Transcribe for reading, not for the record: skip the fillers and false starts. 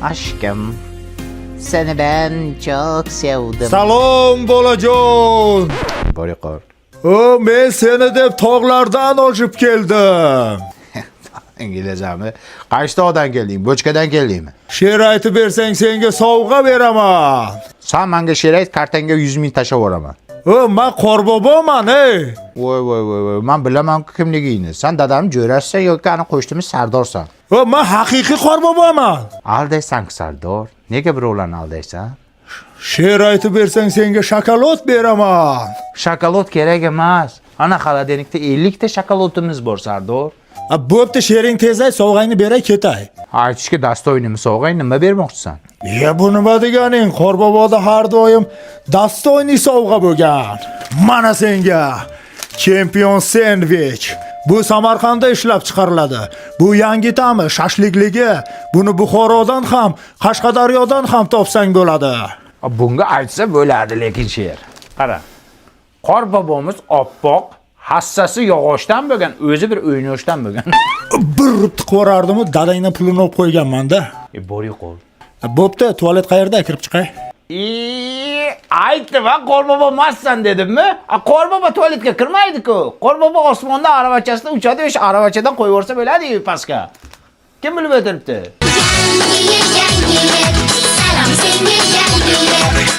Aşkım, seni ben çok sevdim. Salom bolajon. Boriqor. O, men seni deb tog'lardan oshib keldim. İngilizcemi. Qaysi tog'dan kelding? Bochkadan keldingmi? She'r aytib bersang senga sovg'a beraman. Sen menga she'r ayt, kartanga 100 ming tashlab yuboraman. O, men qorboboman, ey. Voy. Men bilaman kimligingni. Sen dadam jo'rashsan yoki ani qo'shnimiz Sardorsan. O, men haqiqiy qorboboman. Aldaysan Sardor. Nega birovlarni aldaysan? She'r aytib bersang senga shokolad beraman. Shokolad kerak emas. Ana xolodilnikda 50 ta shokoladimiz bor Sardor. Bo'pti, she'ring tez ayt, sovg'angni beray ketay. Aytishga dastoyni sovg'ang, nima bermoqchisan? Bu nima deganing? Qorboboda har doim dastoyni sovg'a bo'lgan. Mana senga chempion sendvich. Bu Samarqandda ishlab chiqariladi. Bu yangi ta'mi, shashlikligi. Buni Buxorodan ham, Qashqadaryodan ham topsang bo'ladi. Bunga aytsa bo'ladi, lekin she'r. Qara. Qorbobomiz oppoq, hassasi yog'ochdan bo'lgan, o'zi bir o'ynashdan bo'lgan. Bir tiqvorardimi, dadangning pulini olib qo'yganman-da. Bori qo'l. Bo'pti, tualet qayerda? Kirib chiqay. Aytdi va Qorbobo emassan dedimmi? Qorbobo tualetga kirmaydi-ku. Qorbobo osmonda aravachasida uchadi, o'sha aravachadan qo'yib yuborsa bo'ladi-yu pastga. Kim bilib o'tiribdi? Yangi yil, salam senga yangi yil.